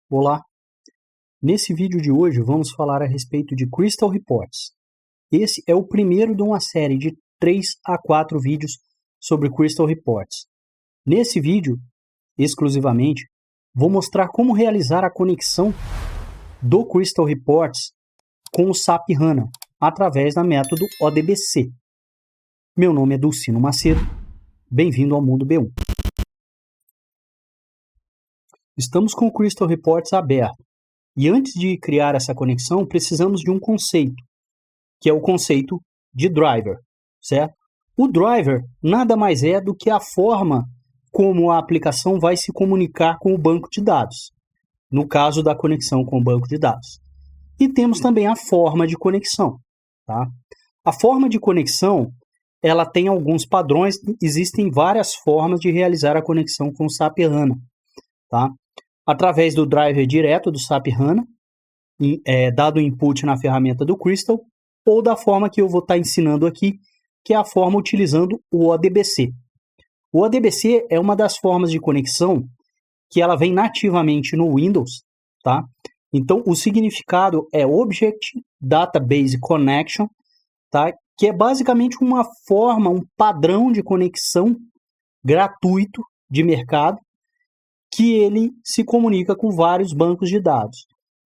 Olá! Nesse vídeo de hoje vamos falar a respeito de Crystal Reports. Esse é o primeiro de uma série de 3 a 4 vídeos sobre Crystal Reports. Nesse vídeo, exclusivamente, vou mostrar como realizar a conexão do Crystal Reports com o SAP HANA através do método ODBC. Meu nome é Dulcino Macedo, bem-vindo ao Mundo B1. Estamos com o Crystal Reports aberto. E antes de criar essa conexão, precisamos de um conceito, que é o conceito de driver, certo? O driver nada mais é do que a forma como a aplicação vai se comunicar com o banco de dados, no caso da conexão com o banco de dados. E temos também a forma de conexão, tá? A forma de conexão, ela tem alguns padrões, existem várias formas de realizar a conexão com o SAP HANA, tá? Através do driver direto do SAP HANA, dado o input na ferramenta do Crystal, ou da forma que eu vou estar ensinando aqui, que é a forma utilizando o ODBC. O ODBC é uma das formas de conexão que ela vem nativamente no Windows, tá? Então, o significado é Object Database Connection, tá? Que é basicamente uma forma, um padrão de conexão gratuito de mercado, que ele se comunica com vários bancos de dados,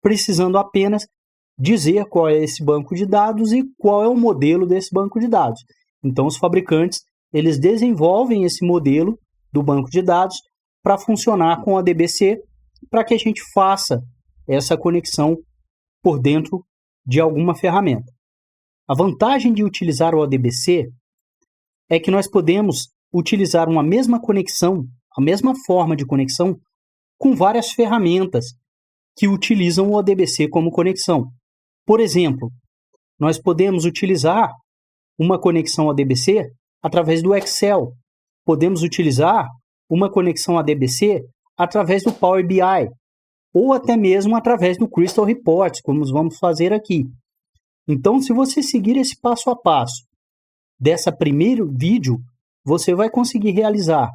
precisando apenas dizer qual é esse banco de dados e qual é o modelo desse banco de dados. Então, os fabricantes, eles desenvolvem esse modelo do banco de dados para funcionar com a DBC, para que a gente faça essa conexão por dentro de alguma ferramenta. A vantagem de utilizar o ODBC é que nós podemos utilizar uma mesma conexão, a mesma forma de conexão, com várias ferramentas que utilizam o ODBC como conexão. Por exemplo, nós podemos utilizar uma conexão ODBC através do Excel. Podemos utilizar uma conexão ODBC através do Power BI, ou até mesmo através do Crystal Reports, como vamos fazer aqui. Então, se você seguir esse passo a passo dessa primeiro vídeo, você vai conseguir realizar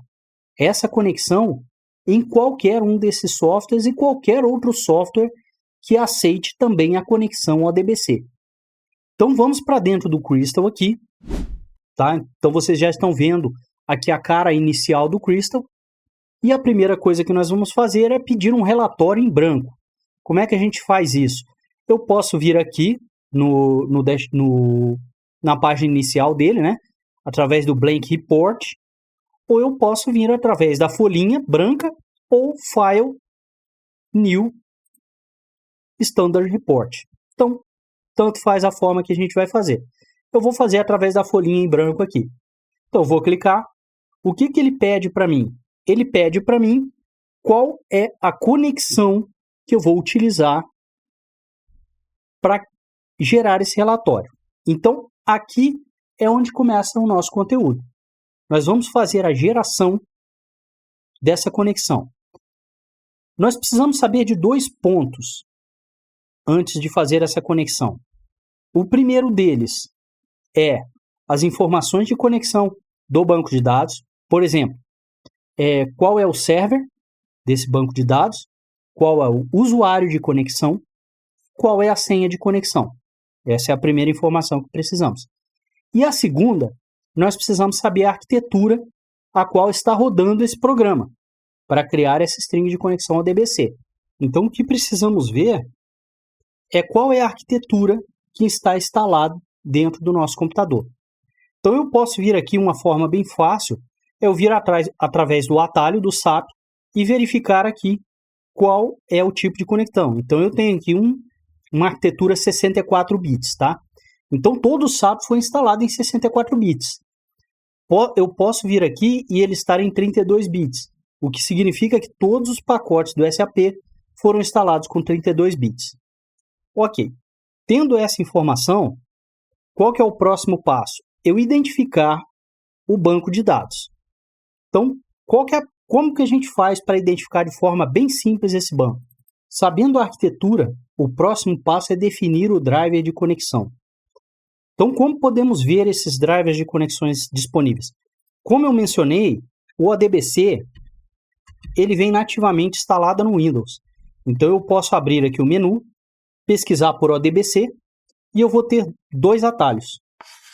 essa conexão em qualquer um desses softwares e qualquer outro software que aceite também a conexão ODBC. Então vamos para dentro do Crystal aqui, tá? Então vocês já estão vendo aqui a cara inicial do Crystal. E a primeira coisa que nós vamos fazer é pedir um relatório em branco. Como é que a gente faz isso? Eu posso vir aqui na página inicial dele, né? Através do Blank Report, ou eu posso vir através da folhinha branca ou File, New, Standard Report. Então, tanto faz a forma que a gente vai fazer. Eu vou fazer através da folhinha em branco aqui. Então, eu vou clicar. O que ele pede para mim? Ele pede para mim qual é a conexão que eu vou utilizar para gerar esse relatório. Então, aqui é onde começa o nosso conteúdo. Nós vamos fazer a geração dessa conexão. Nós precisamos saber de 2 pontos antes de fazer essa conexão. O primeiro deles é as informações de conexão do banco de dados. Por exemplo, qual é o server desse banco de dados, qual é o usuário de conexão, qual é a senha de conexão. Essa é a primeira informação que precisamos. E a segunda, nós precisamos saber a arquitetura a qual está rodando esse programa para criar essa string de conexão ODBC. Então, o que precisamos ver é qual é a arquitetura que está instalada dentro do nosso computador. Então, eu posso vir aqui uma forma bem fácil, eu vir através do atalho do SAP e verificar aqui qual é o tipo de conexão. Então, eu tenho aqui uma arquitetura 64 bits, tá? Então, todo o SAP foi instalado em 64 bits. Eu posso vir aqui e ele estar em 32 bits, o que significa que todos os pacotes do SAP foram instalados com 32 bits. Ok. Tendo essa informação, qual que é o próximo passo? Eu identificar o banco de dados. Então, como que a gente faz para identificar de forma bem simples esse banco? Sabendo a arquitetura, o próximo passo é definir o driver de conexão. Então, como podemos ver esses drivers de conexões disponíveis? Como eu mencionei, o ODBC ele vem nativamente instalado no Windows. Então, eu posso abrir aqui o menu, pesquisar por ODBC, e eu vou ter dois atalhos,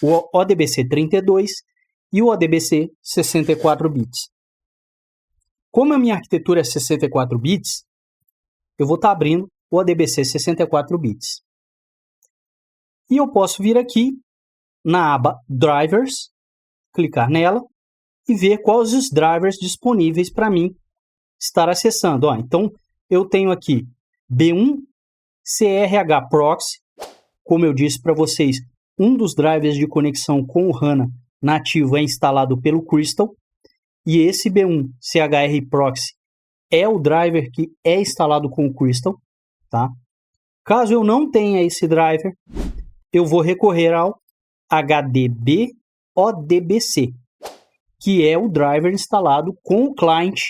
o ODBC 32 e o ODBC 64 bits. Como a minha arquitetura é 64 bits, eu vou estar abrindo o ODBC 64 bits. E eu posso vir aqui na aba Drivers, clicar nela e ver quais os drivers disponíveis para mim estar acessando. Então, eu tenho aqui B1 CRH Proxy, como eu disse para vocês, um dos drivers de conexão com o HANA nativo é instalado pelo Crystal, e esse B1 CHR Proxy é o driver que é instalado com o Crystal, tá? Caso eu não tenha esse driver, eu vou recorrer ao HDB ODBC, que é o driver instalado com o client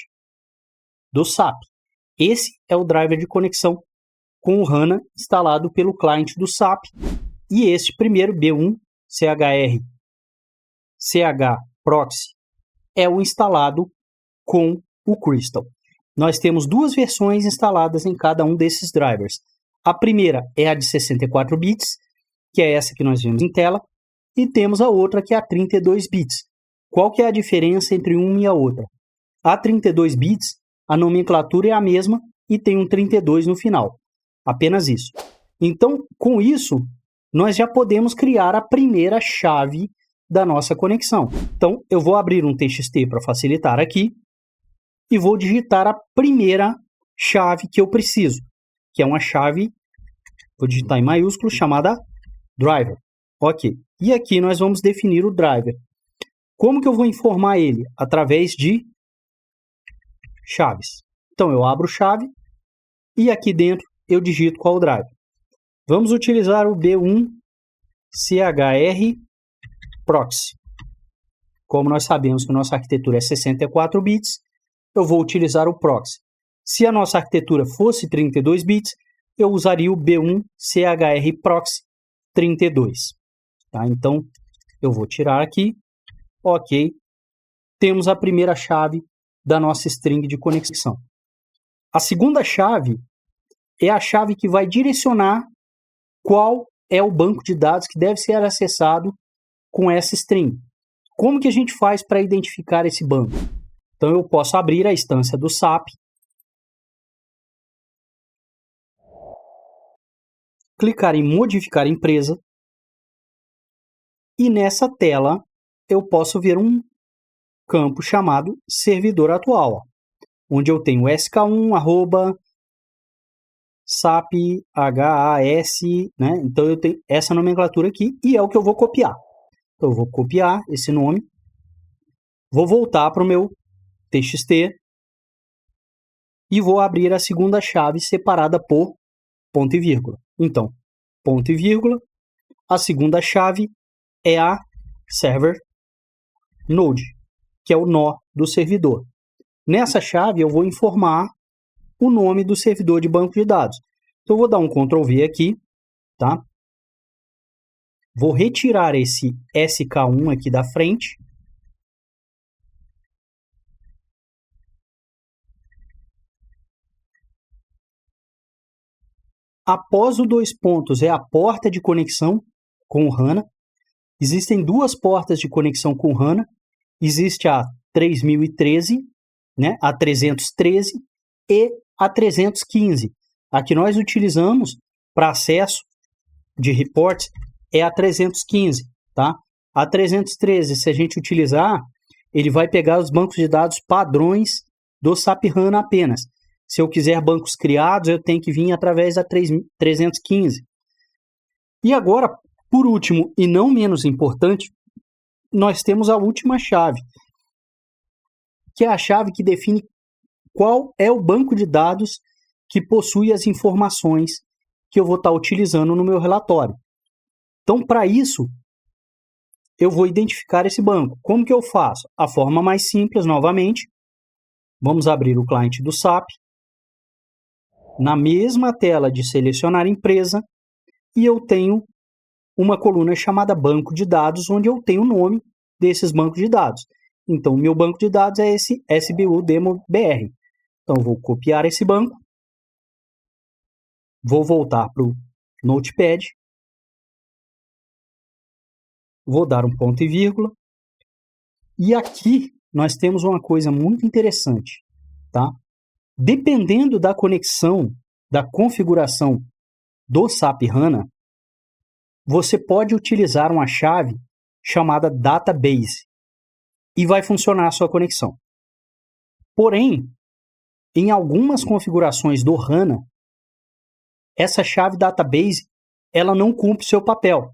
do SAP. Esse é o driver de conexão com o HANA instalado pelo client do SAP. E este primeiro, B1 CHR CH Proxy, é o instalado com o Crystal. Nós temos duas versões instaladas em cada um desses drivers. A primeira é a de 64 bits, que é essa que nós vemos em tela, e temos a outra que é a 32 bits. Qual que é a diferença entre uma e a outra? A 32 bits, a nomenclatura é a mesma e tem um 32 no final. Apenas isso. Então, com isso, nós já podemos criar a primeira chave da nossa conexão. Então, eu vou abrir um TXT para facilitar aqui e vou digitar a primeira chave que eu preciso, que é uma chave, vou digitar em maiúsculo, chamada driver. Ok. E aqui nós vamos definir o driver. Como que eu vou informar ele? Através de chaves. Então, eu abro chave e aqui dentro eu digito qual o driver. Vamos utilizar o B1 CHR Proxy. Como nós sabemos que nossa arquitetura é 64 bits, eu vou utilizar o Proxy. Se a nossa arquitetura fosse 32 bits, eu usaria o B1 CHR Proxy 32. Tá? Então, eu vou tirar aqui. Ok. Temos a primeira chave da nossa string de conexão. A segunda chave é a chave que vai direcionar qual é o banco de dados que deve ser acessado com essa string. Como que a gente faz para identificar esse banco? Então, eu posso abrir a instância do SAP, clicar em modificar empresa, e nessa tela eu posso ver um campo chamado servidor atual, onde eu tenho sk1 SAP HAS, né? Então eu tenho essa nomenclatura aqui e é o que eu vou copiar. Então eu vou copiar esse nome, vou voltar para o meu TXT e vou abrir a segunda chave separada por ponto e vírgula. Então, ponto e vírgula, a segunda chave é a server node, que é o nó do servidor. Nessa chave eu vou informar o nome do servidor de banco de dados. Então eu vou dar um Ctrl V aqui, tá? Vou retirar esse SK1 aqui da frente. Após o dois pontos é a porta de conexão com o HANA. Existem duas portas de conexão com o HANA. Existe a 3013, né, a 313 e a 315. A que nós utilizamos para acesso de reports é a 315, tá? A 313, se a gente utilizar, ele vai pegar os bancos de dados padrões do SAP HANA apenas. Se eu quiser bancos criados, eu tenho que vir através da 315. E agora, por último, e não menos importante, nós temos a última chave, que é a chave que define qual é o banco de dados que possui as informações que eu vou estar utilizando no meu relatório. Então, para isso, eu vou identificar esse banco. Como que eu faço? A forma mais simples, novamente, vamos abrir o cliente do SAP, na mesma tela de selecionar empresa, e eu tenho uma coluna chamada banco de dados, onde eu tenho o nome desses bancos de dados. Então, o meu banco de dados é esse SBU Demo BR. Então, eu vou copiar esse banco Vou voltar para o Notepad. Vou dar um ponto e vírgula. E aqui nós temos uma coisa muito interessante, tá? Dependendo da conexão, da configuração do SAP HANA, você pode utilizar uma chave chamada database e vai funcionar a sua conexão. Porém, em algumas configurações do HANA, essa chave database ela não cumpre seu papel.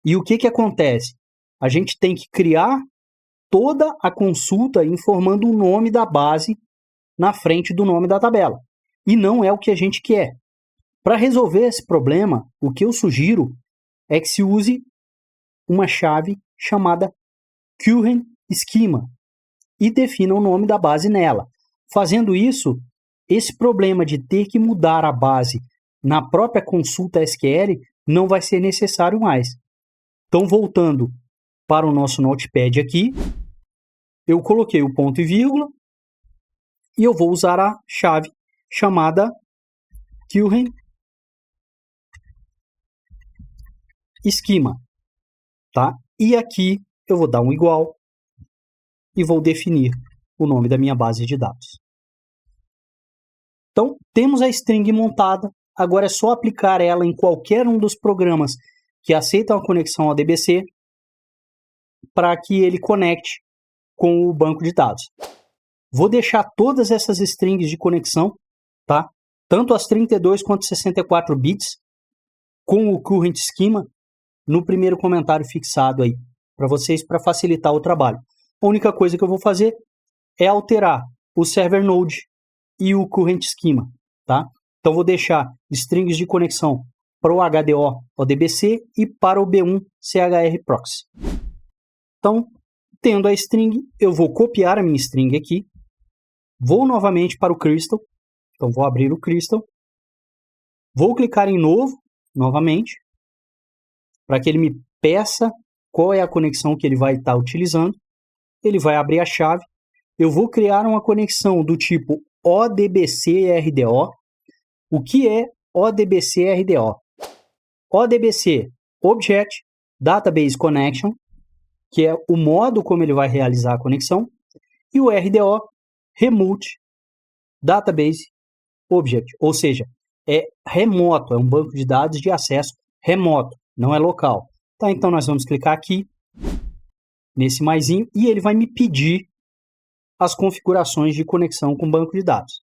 E o que acontece? A gente tem que criar toda a consulta informando o nome da base na frente do nome da tabela. E não é o que a gente quer. Para resolver esse problema, o que eu sugiro é que se use uma chave chamada Current Schema e defina o nome da base nela. Fazendo isso, esse problema de ter que mudar a base na própria consulta SQL não vai ser necessário mais. Então, voltando para o nosso Notepad aqui, eu coloquei o ponto e vírgula e eu vou usar a chave chamada Current Schema, tá? E aqui eu vou dar um igual e vou definir o nome da minha base de dados. Então, temos a string montada, agora é só aplicar ela em qualquer um dos programas que aceitam a conexão ao DBC para que ele conecte com o banco de dados. Vou deixar todas essas strings de conexão, tá? Tanto as 32 quanto 64 bits, com o Current Schema, no primeiro comentário fixado aí, para vocês, para facilitar o trabalho. A única coisa que eu vou fazer é alterar o Server Node e o Current Schema, tá? Então, vou deixar strings de conexão para o HDO ODBC e para o B1 CHR Proxy. Então, tendo a string, eu vou copiar a minha string aqui, vou novamente para o Crystal, então vou abrir o Crystal, vou clicar em novo, novamente, para que ele me peça qual é a conexão que ele vai estar utilizando. Ele vai abrir a chave, eu vou criar uma conexão do tipo ODBC RDO. O que é ODBC RDO? ODBC, Object Database Connection, que é o modo como ele vai realizar a conexão, e o RDO, Remote Database Object, ou seja, é remoto, é um banco de dados de acesso remoto, não é local. Tá, então nós vamos clicar aqui, nesse maisinho, e ele vai me pedir as configurações de conexão com o banco de dados.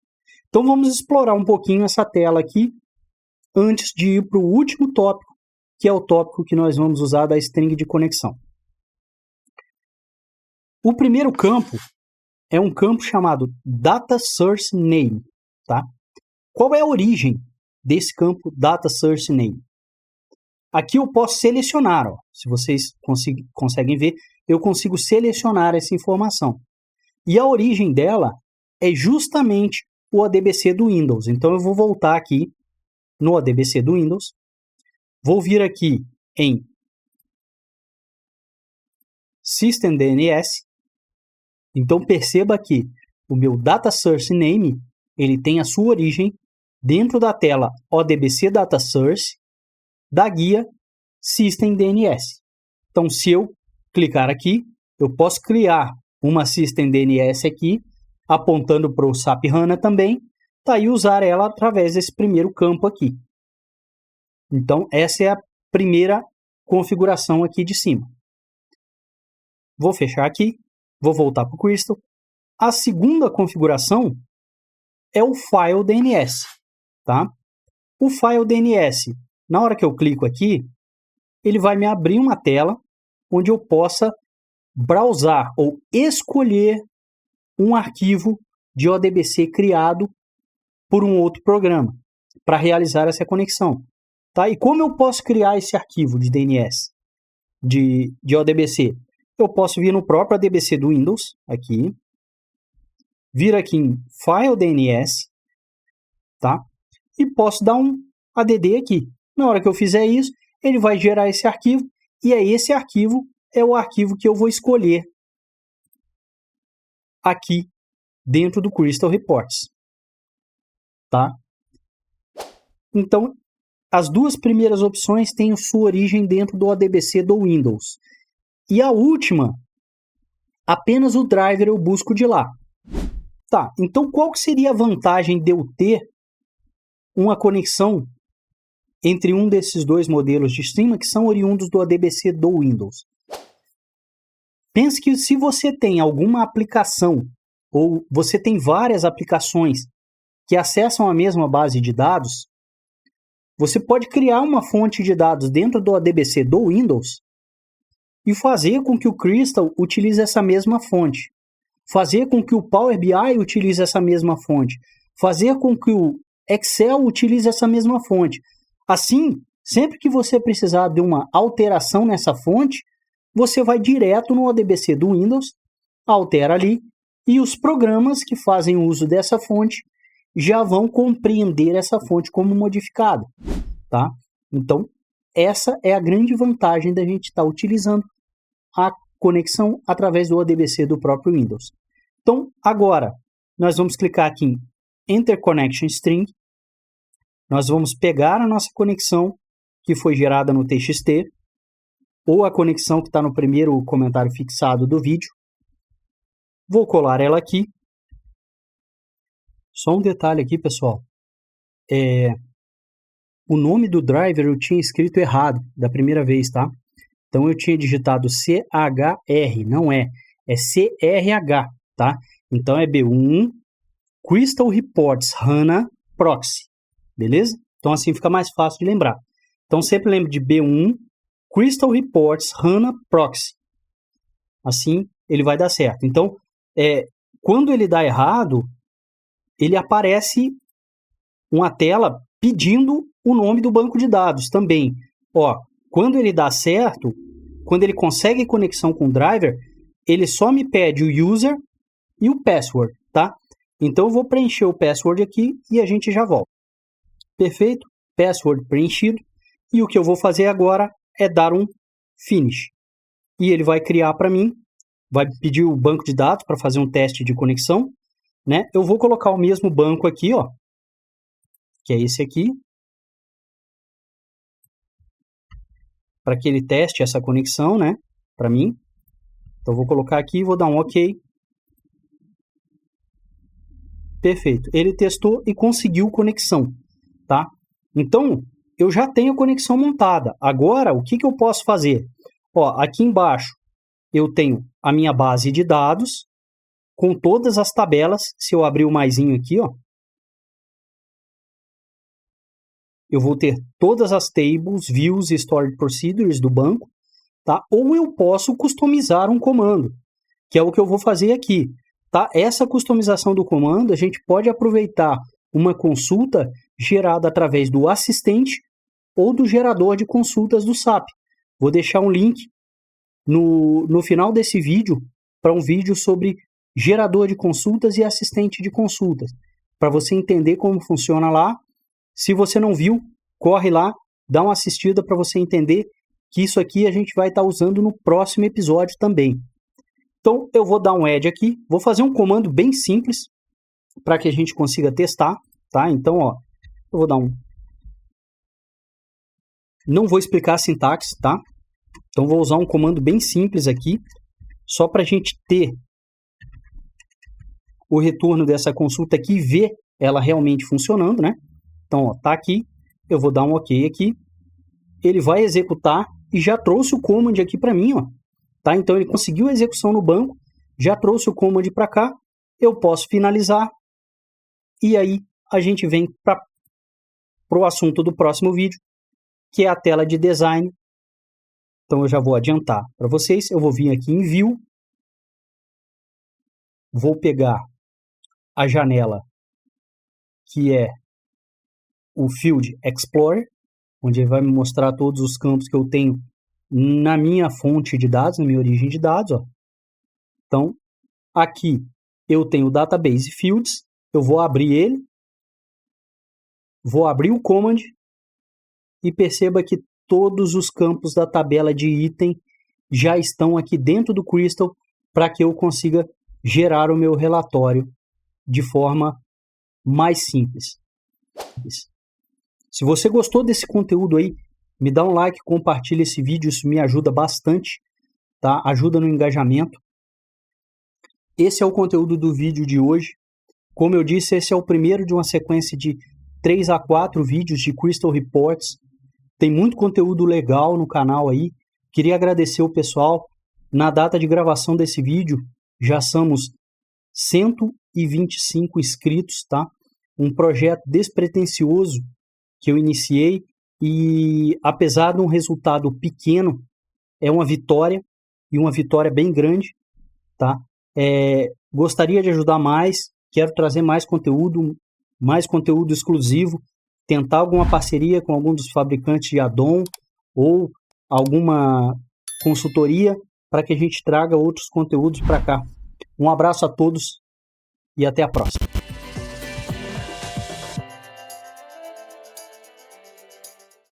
Então vamos explorar um pouquinho essa tela aqui, antes de ir para o último tópico, que é o tópico que nós vamos usar da string de conexão. O primeiro campo é um campo chamado Data Source Name, tá? Qual é a origem desse campo Data Source Name? Aqui eu posso selecionar, ó. Se vocês conseguem ver, eu consigo selecionar essa informação. E a origem dela é justamente o ODBC do Windows. Então eu vou voltar aqui no ODBC do Windows, vou vir aqui em SystemDNS. Então perceba que o meu Data Source Name, ele tem a sua origem dentro da tela ODBC Data Source da guia SystemDNS. Então se eu clicar aqui, eu posso criar uma SystemDNS aqui, apontando para o SAP HANA também, tá, e usar ela através desse primeiro campo aqui. Então essa é a primeira configuração aqui de cima. Vou fechar aqui. Vou voltar para o Crystal. A segunda configuração é o File DNS, tá? O File DNS, na hora que eu clico aqui, ele vai me abrir uma tela onde eu possa browsar ou escolher um arquivo de ODBC criado por um outro programa para realizar essa conexão, tá? E como eu posso criar esse arquivo de DNS, de ODBC? Eu posso vir no próprio ADBC do Windows, aqui, vir aqui em File DNS, tá? E posso dar um ADD aqui. Na hora que eu fizer isso, ele vai gerar esse arquivo, e aí esse arquivo é o arquivo que eu vou escolher aqui dentro do Crystal Reports, tá? Então, as duas primeiras opções têm sua origem dentro do ODBC do Windows. E a última, apenas o driver eu busco de lá. Tá, então qual que seria a vantagem de eu ter uma conexão entre um desses dois modelos de sistema que são oriundos do ODBC do Windows? Pense que se você tem alguma aplicação ou você tem várias aplicações que acessam a mesma base de dados, você pode criar uma fonte de dados dentro do ODBC do Windows e fazer com que o Crystal utilize essa mesma fonte. Fazer com que o Power BI utilize essa mesma fonte. Fazer com que o Excel utilize essa mesma fonte. Assim, sempre que você precisar de uma alteração nessa fonte, você vai direto no ODBC do Windows, altera ali, e os programas que fazem uso dessa fonte já vão compreender essa fonte como modificada, tá? Então, essa é a grande vantagem da gente estar utilizando a conexão através do ODBC do próprio Windows. Então, agora, nós vamos clicar aqui em Enter Connection String. Nós vamos pegar a nossa conexão que foi gerada no TXT, ou a conexão que está no primeiro comentário fixado do vídeo. Vou colar ela aqui. Só um detalhe aqui, pessoal. O nome do driver eu tinha escrito errado da primeira vez, tá? Então eu tinha digitado CHR, não é. É CRH, tá? Então é B1 Crystal Reports HANA Proxy, beleza? Então assim fica mais fácil de lembrar. Então sempre lembre de B1 Crystal Reports HANA Proxy. Assim ele vai dar certo. Então, quando ele dá errado, ele aparece uma tela pedindo o nome do banco de dados também. Ó, quando ele dá certo, quando ele consegue conexão com o driver, ele só me pede o user e o password, tá? Então eu vou preencher o password aqui e a gente já volta. Perfeito? Password preenchido. E o que eu vou fazer agora é dar um finish. E ele vai criar para mim, vai pedir o banco de dados para fazer um teste de conexão, né? Eu vou colocar o mesmo banco aqui, ó, que é esse aqui, para que ele teste essa conexão, né, para mim. Então eu vou colocar aqui, vou dar um OK. Perfeito. Ele testou e conseguiu conexão, tá? Então, eu já tenho a conexão montada. Agora, o que eu posso fazer? Ó, aqui embaixo eu tenho a minha base de dados com todas as tabelas. Se eu abrir o maisinho aqui, ó, eu vou ter todas as tables, views e stored procedures do banco, tá? Ou eu posso customizar um comando, que é o que eu vou fazer aqui, tá? Essa customização do comando, a gente pode aproveitar uma consulta gerada através do assistente ou do gerador de consultas do SAP. Vou deixar um link no final desse vídeo para um vídeo sobre gerador de consultas e assistente de consultas, para você entender como funciona lá. Se você não viu, corre lá, dá uma assistida para você entender que isso aqui a gente vai estar usando no próximo episódio também. Então, eu vou dar um add aqui, vou fazer um comando bem simples para que a gente consiga testar, tá? Então, ó, eu vou dar um... Não vou explicar a sintaxe, tá? Então, vou usar um comando bem simples aqui, só para a gente ter o retorno dessa consulta aqui e ver ela realmente funcionando, né? Então, ó, tá aqui, eu vou dar um OK aqui, ele vai executar e já trouxe o command aqui para mim, ó, tá? Então, ele conseguiu a execução no banco, já trouxe o command para cá, eu posso finalizar e aí a gente vem para o assunto do próximo vídeo, que é a tela de design. Então, eu já vou adiantar para vocês, eu vou vir aqui em View, vou pegar a janela que é o Field Explorer, onde ele vai me mostrar todos os campos que eu tenho na minha fonte de dados, na minha origem de dados, ó. Então, aqui eu tenho o Database Fields, eu vou abrir ele, vou abrir o command e perceba que todos os campos da tabela de item já estão aqui dentro do Crystal para que eu consiga gerar o meu relatório de forma mais simples. Se você gostou desse conteúdo aí, me dá um like, compartilha esse vídeo, isso me ajuda bastante, tá? Ajuda no engajamento. Esse é o conteúdo do vídeo de hoje. Como eu disse, esse é o primeiro de uma sequência de 3 a 4 vídeos de Crystal Reports. Tem muito conteúdo legal no canal aí. Queria agradecer o pessoal. Na data de gravação desse vídeo, já somos 125 inscritos, tá? Um projeto despretensioso que eu iniciei e, apesar de um resultado pequeno, é uma vitória e uma vitória bem grande, tá? Gostaria de ajudar mais, quero trazer mais conteúdo exclusivo, tentar alguma parceria com algum dos fabricantes de addon ou alguma consultoria para que a gente traga outros conteúdos para cá. Um abraço a todos e até a próxima.